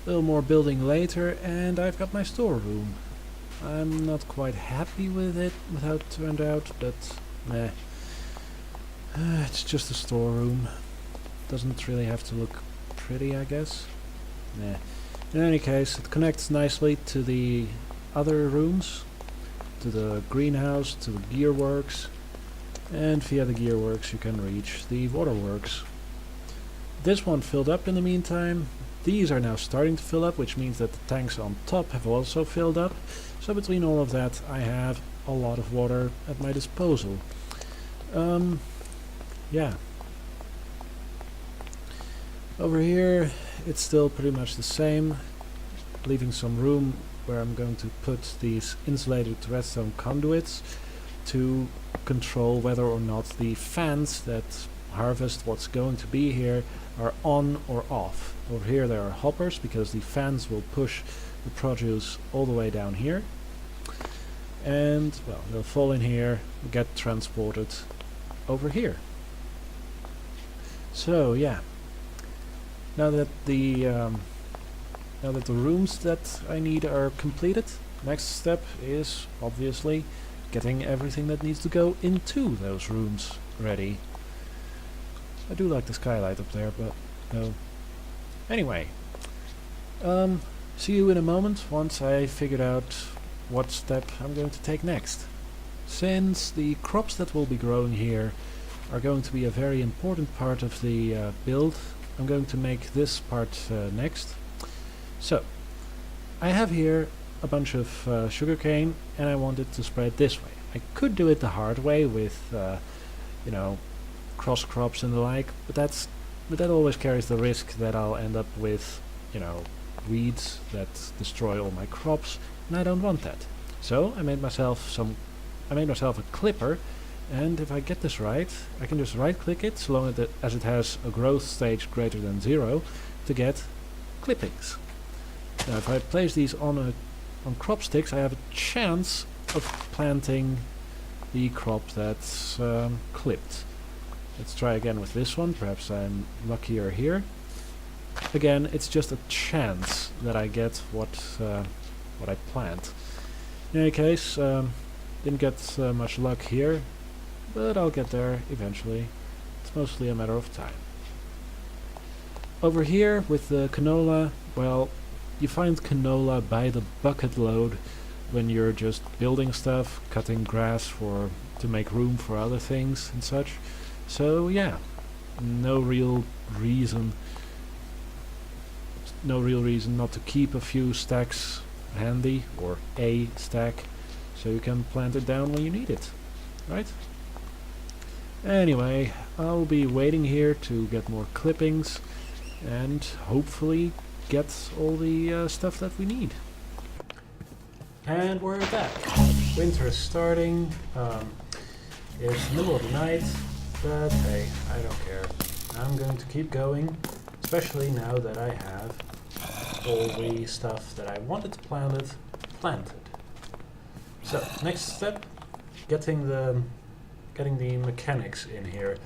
A little more building later, and I've got my storeroom. I'm not quite happy with it, with how it turned out, but meh. It's just a storeroom. Doesn't really have to look pretty, I guess. Nah. In any case, it connects nicely to the other rooms, to the greenhouse, to the gearworks, and via the gearworks you can reach the waterworks. This one filled up in the meantime. These are now starting to fill up, which means that the tanks on top have also filled up. So between all of that, I have a lot of water at my disposal. Yeah. Over here, it's still pretty much the same, leaving some room where I'm going to put these insulated redstone conduits to control whether or not the fans that harvest what's going to be here are on or off. Over here there are hoppers, because the fans will push the produce all the way down here, and well, they'll fall in here, get transported over here. So yeah, now that the rooms that I need are completed, next step is obviously getting everything that needs to go into those rooms ready. I do like the skylight up there, but no. Anyway, see you in a moment once I figured out what step I'm going to take next. Since the crops that will be grown here are going to be a very important part of the build, I'm going to make this part next. So, I have here a bunch of sugarcane, and I want it to spread this way. I could do it the hard way with, you know, cross crops and the like, but that always carries the risk that I'll end up with, you know, weeds that destroy all my crops, and I don't want that. So I made myself a clipper, and if I get this right, I can just right click it, so long as it has a growth stage greater than 0, to get clippings. Now if I place these on crop sticks, I have a chance of planting the crop that's clipped. Let's try again with this one, perhaps I'm luckier here. Again, it's just a chance that I get what I plant. In any case, didn't get much luck here, but I'll get there eventually. It's mostly a matter of time. Over here with the canola, well, you find canola by the bucket load when you're just building stuff, cutting grass to make room for other things and such. So yeah, no real reason not to keep a few stacks handy, or a stack, so you can plant it down when you need it, right? Anyway, I'll be waiting here to get more clippings and hopefully get all the stuff that we need. And we're back. Winter is starting. It's the middle of the night. But hey, I don't care. I'm going to keep going, especially now that I have all the stuff that I wanted to plant planted. So, next step, getting the mechanics in here.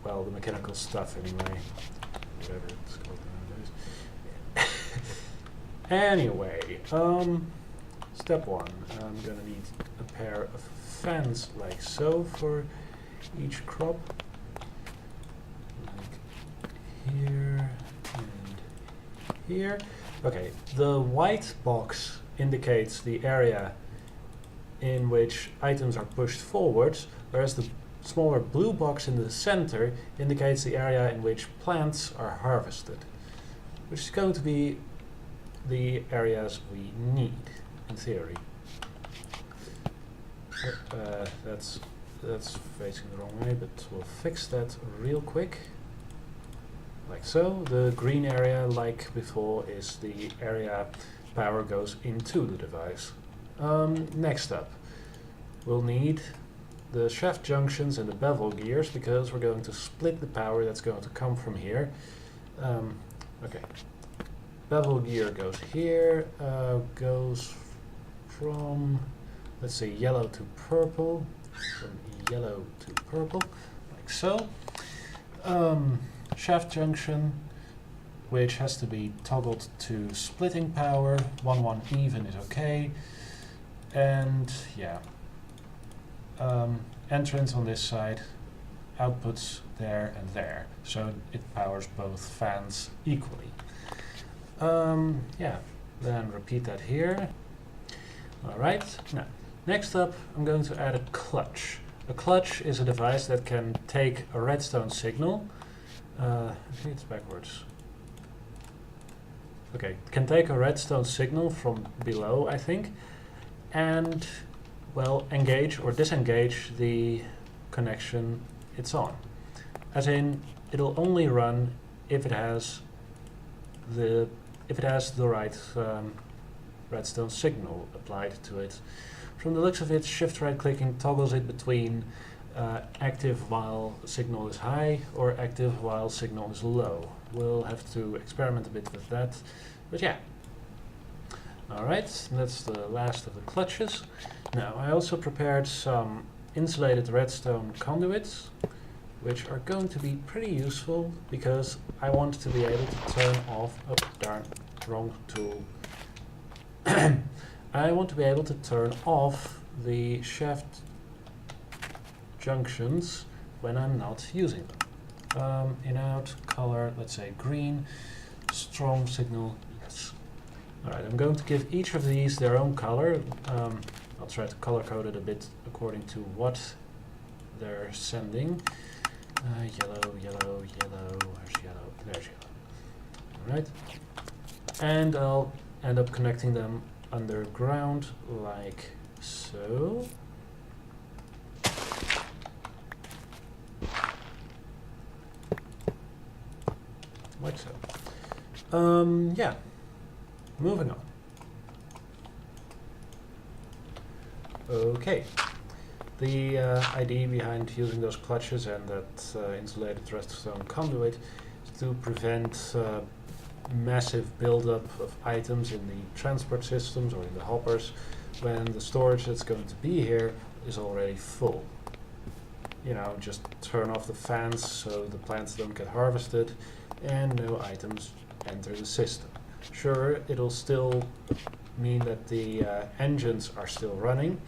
Well, the mechanical stuff anyway. Whatever it's called nowadays. Anyway, step 1. I'm gonna need a pair of fans like so for each crop, like here and here. Okay, the white box indicates the area in which items are pushed forwards, whereas the smaller blue box in the center indicates the area in which plants are harvested, which is going to be the areas we need, in theory. That's facing the wrong way, but we'll fix that real quick. Like so. The green area, like before, is the area power goes into the device. Next up, we'll need the shaft junctions and the bevel gears, because we're going to split the power that's going to come from here. Okay. Bevel gear goes here, goes from, let's say, yellow to purple. From yellow to purple, like so. Shaft junction which has to be toggled to splitting power. 1-1 even is okay. And yeah, entrance on this side, outputs there and there, so it powers both fans equally. Yeah, then repeat that here. Alright, now next up I'm going to add a clutch. A clutch is a device that can take a redstone signal. I think it's backwards. Okay, can take a redstone signal from below, I think, and, well, engage or disengage the connection it's on. As in, it'll only run if it has the right redstone signal applied to it. From the looks of it, shift right clicking toggles it between active while signal is high or active while signal is low. We'll have to experiment a bit with that, but yeah. Alright, that's the last of the clutches. Now, I also prepared some insulated redstone conduits, which are going to be pretty useful because I want to be able to turn off, oh darn, wrong tool. I want to be able to turn off the shaft junctions when I'm not using them. In out, color, let's say green, strong signal, yes. Alright, I'm going to give each of these their own color. I'll try to color code it a bit according to what they're sending. Yellow, yellow, yellow, where's yellow? There's yellow. Alright. And I'll end up connecting them underground like so. Like so. Yeah. Moving on. Okay. The idea behind using those clutches and that insulated redstone conduit is to prevent massive buildup of items in the transport systems or in the hoppers when the storage that's going to be here is already full. You know, just turn off the fans so the plants don't get harvested and no items enter the system. Sure, it'll still mean that the engines are still running,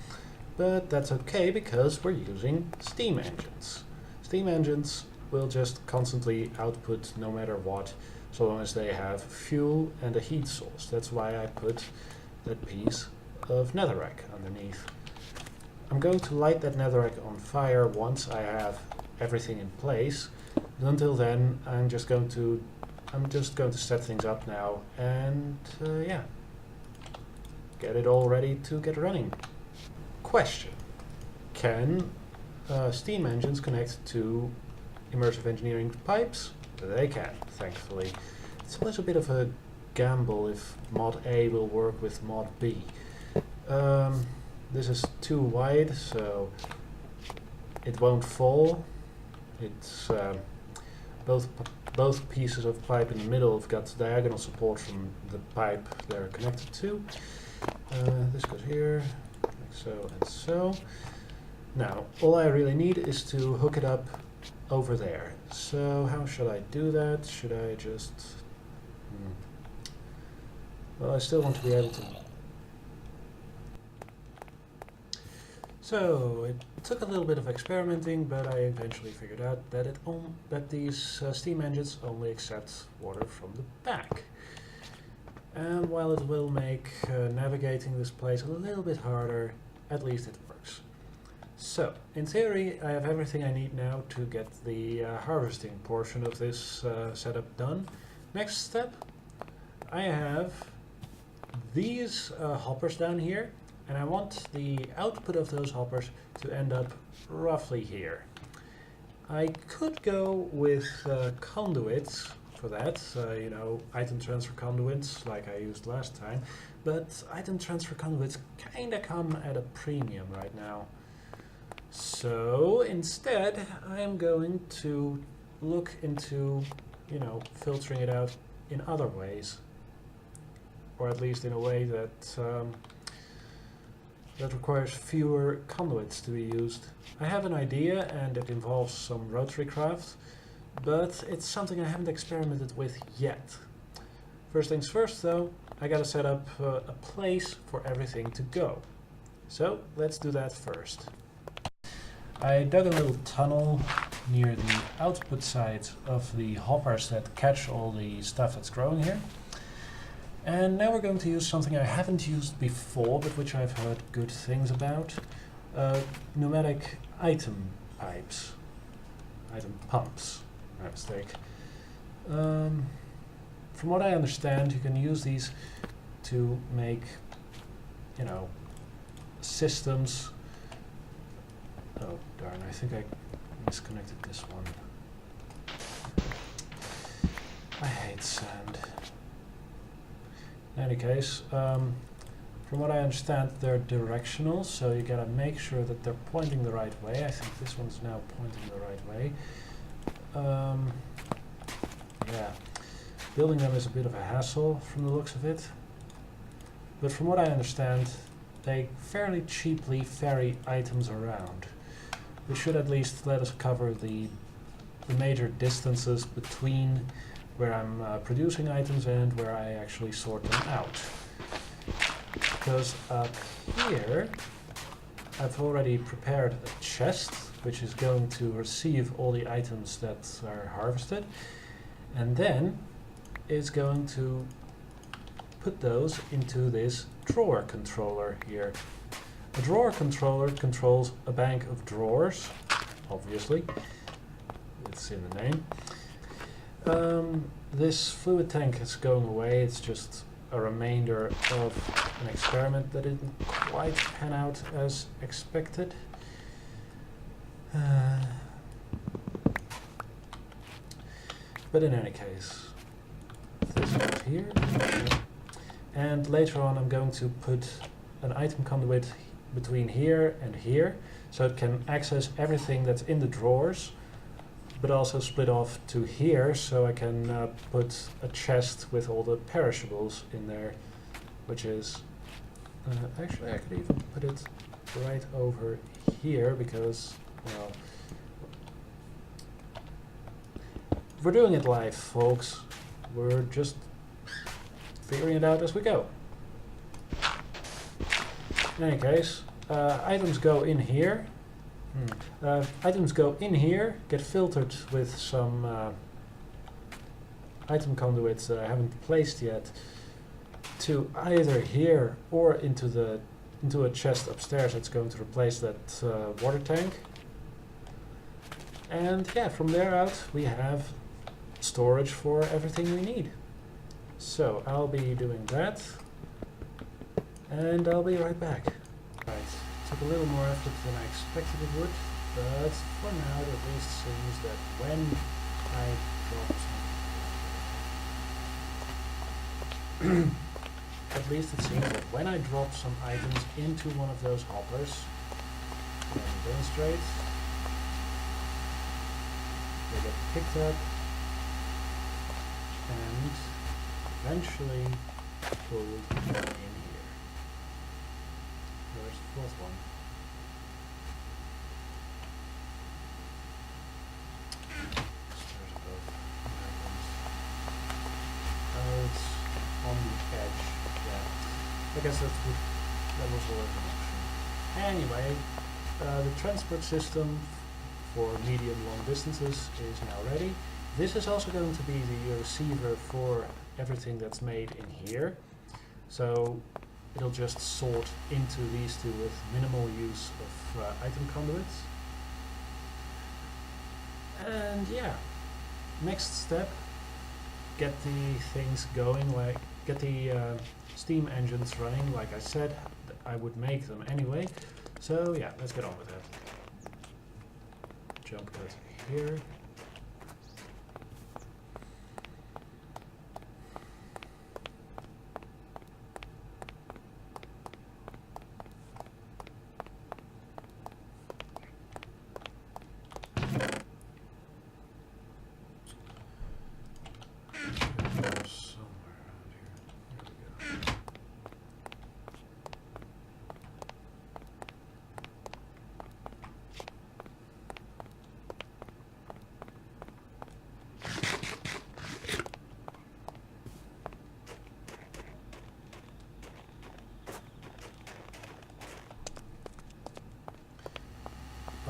but that's okay because we're using steam engines. Steam engines will just constantly output no matter what, so long as they have fuel and a heat source. That's why I put that piece of netherrack underneath. I'm going to light that netherrack on fire once I have everything in place. But until then, I'm just going to set things up now and yeah, get it all ready to get running. Question: can steam engines connect to immersive engineering pipes? They can, thankfully. It's a little bit of a gamble if mod A will work with mod B. This is too wide, so it won't fall. It's both pieces of pipe in the middle have got diagonal support from the pipe they're connected to. This goes here, like so and so. Now, all I really need is to hook it up over there. So how should I do that? Should I just... Well, I still want to be able to... So it took a little bit of experimenting, but I eventually figured out that that these steam engines only accept water from the back. And while it will make navigating this place a little bit harder, at least it works. So, in theory, I have everything I need now to get the harvesting portion of this setup done. Next step, I have these hoppers down here, and I want the output of those hoppers to end up roughly here. I could go with conduits for that, you know, item transfer conduits like I used last time, but item transfer conduits kinda come at a premium right now. So instead, I'm going to look into, you know, filtering it out in other ways, or at least in a way that that requires fewer conduits to be used. I have an idea, and it involves some rotary craft, but it's something I haven't experimented with yet. First things first though, I gotta set up a place for everything to go. So let's do that first. I dug a little tunnel near the output side of the hoppers that catch all the stuff that's growing here. And now we're going to use something I haven't used before, but which I've heard good things about. Pneumatic item pipes. Item pumps, my mistake. From what I understand, you can use these to make, you know, systems. Oh darn, I think I misconnected this one. I hate sand. In any case, from what I understand, they're directional, so you gotta make sure that they're pointing the right way. I think this one's now pointing the right way. Yeah, building them is a bit of a hassle from the looks of it. But from what I understand, they fairly cheaply ferry items around, which should at least let us cover the major distances between where I'm producing items and where I actually sort them out. Because up here, I've already prepared a chest, which is going to receive all the items that are harvested, and then it's going to put those into this drawer controller here. A drawer controller controls a bank of drawers, obviously. It's in the name. This fluid tank is going away. It's just a remainder of an experiment that didn't quite pan out as expected. But in any case, this goes here. And later on I'm going to put an item conduit between here and here, so it can access everything that's in the drawers, but also split off to here, so I can put a chest with all the perishables in there, which is actually I could even put it right over here, because, well, we're doing it live, folks. We're just figuring it out as we go. In any case, items go in here. Items go in here, get filtered with some item conduits that I haven't placed yet, to either here or into a chest upstairs that's going to replace that water tank. And yeah, from there out we have storage for everything we need. So I'll be doing that, and I'll be right back. Right, took a little more effort than I expected it would, but for now it at least seems that when I drop some at least it seems that when I drop some items into one of those hoppers, let me demonstrate, they get picked up and eventually pulled in here. There's the fourth one. There's both. It's on the edge. Yeah. I guess that was always an option. Anyway, the transport system for medium-long distances is now ready. This is also going to be the receiver for everything that's made in here. So it'll just sort into these two with minimal use of item conduits. And yeah, next step, get the things going, like get the steam engines running. Like I said, I would make them anyway. So yeah, let's get on with it. Jump cut here.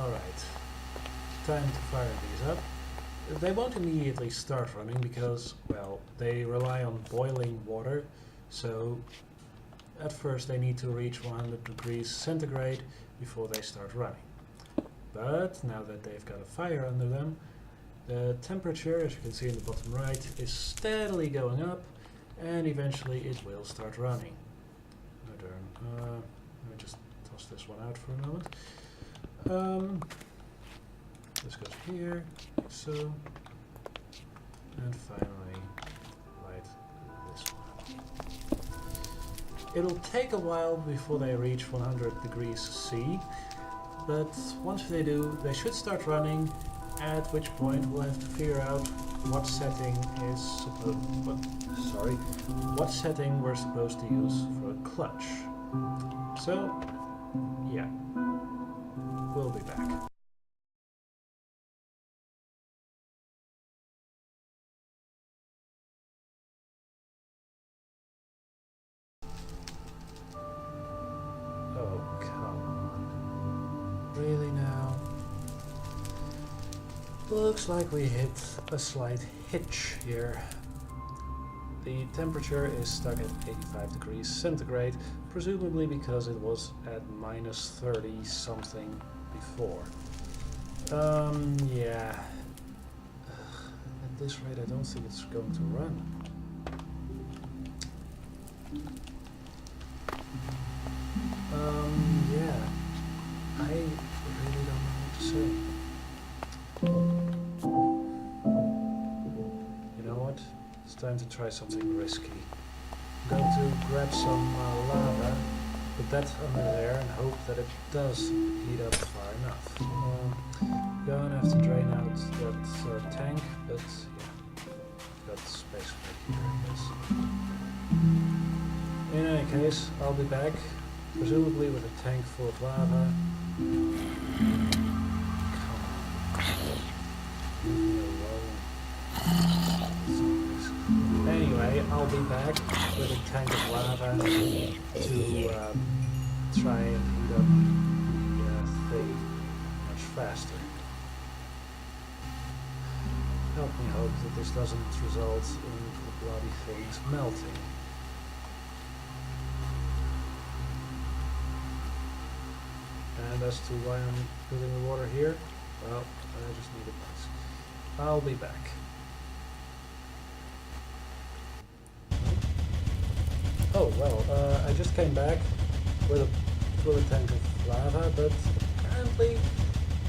Alright, time to fire these up. They won't immediately start running because, well, they rely on boiling water, so at first they need to reach 100 degrees centigrade before they start running. But now that they've got a fire under them, the temperature, as you can see in the bottom right, is steadily going up, and eventually it will start running. Oh darn. Let me just toss this one out for a moment. This goes here, like so. And finally, light this one. It'll take a while before they reach 100 degrees C, but once they do, they should start running, at which point we'll have to figure out what setting is what setting we're supposed to use for a clutch. So, yeah, we'll be back. Oh, come on. Really now? Looks like we hit a slight hitch here. The temperature is stuck at 85 degrees centigrade, presumably because it was at minus 30 something before. Yeah. At this rate, I don't think it's going to run. Yeah. I really don't know what to say. You know what? It's time to try something risky. I'm going to grab some lava, put that under there and hope that it does heat up far enough. Gonna have to drain out that tank, but yeah, got space right here, I guess. In any case, I'll be back, presumably with a tank full of lava. Anyway, I'll be back with a tank of lava to try and heat up the thing much faster. Help me hope that this doesn't result in the bloody things melting. And as to why I'm putting the water here, well, I just need a place. I'll be back. Oh, well, I just came back with a tank of lava, but apparently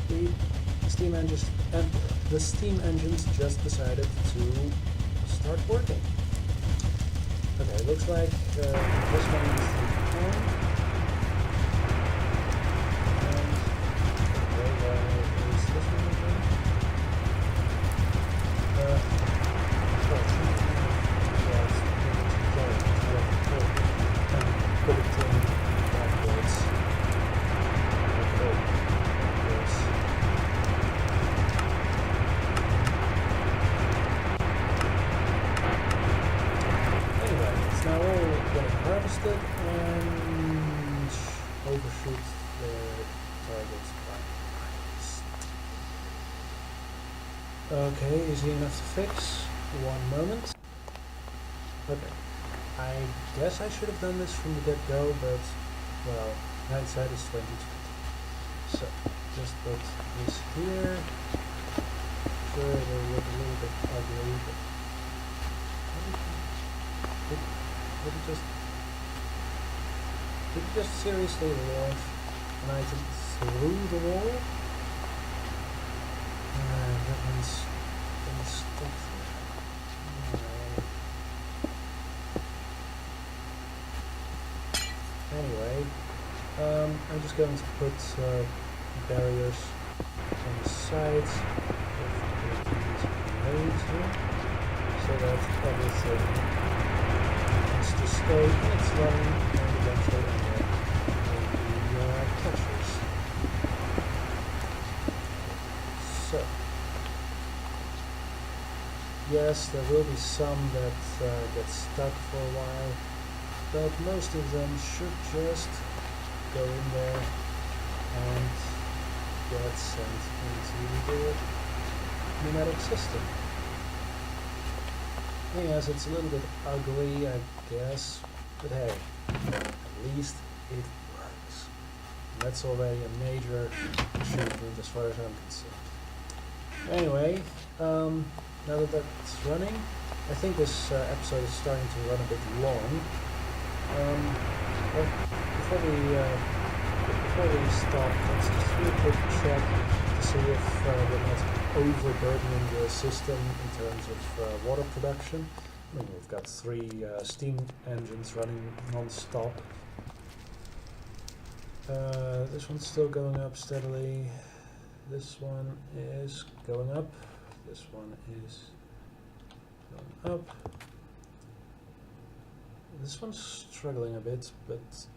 the steam engines just decided to start working. Okay, looks like this one is on. And overshoot the target's brightness. Okay, easy enough to fix. One moment. Okay, I guess I should have done this from the get-go, but, well, hindsight is 20/20. So, just put this here. Sure, it will look a little bit ugly, but did it just seriously launch an item through the wall? That one's stuck there. Anyway, I'm just going to put barriers on the sides of these blades here, so that everything has to stay in its running and eventually end up in the catchers. So, yes, there will be some that get stuck for a while, but most of them should just go in there and get sent into the pneumatic system. Yes, it's a little bit ugly, I guess, but hey, at least it works. And that's already a major achievement as far as I'm concerned. Anyway, now that that's running, I think this episode is starting to run a bit long. Well, before we stop, let's just do a quick check to see if we're not overburdening the system in terms of water production. I mean, we've got 3 steam engines running non-stop. This one's still going up steadily. This one is going up. This one is going up. This one's struggling a bit, but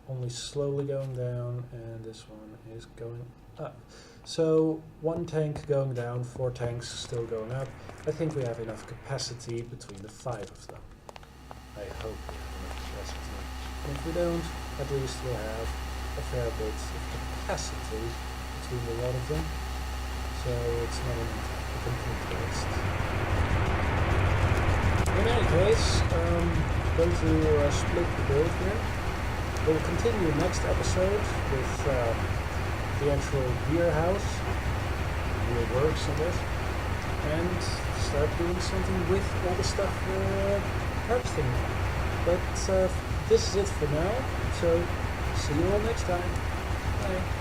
only slowly going down, and this one is going up. So 1 tank going down, 4 tanks still going up. I think we have enough capacity between the 5 of them. I hope we have enough capacity. And if we don't, at least we'll have a fair bit of capacity between the lot of them. So it's not a complete waste. In any case, going to split the build here. We'll continue next episode with the actual gear house, gear works on it, and start doing something with all the stuff we're harvesting. But this is it for now, so see you all next time. Bye.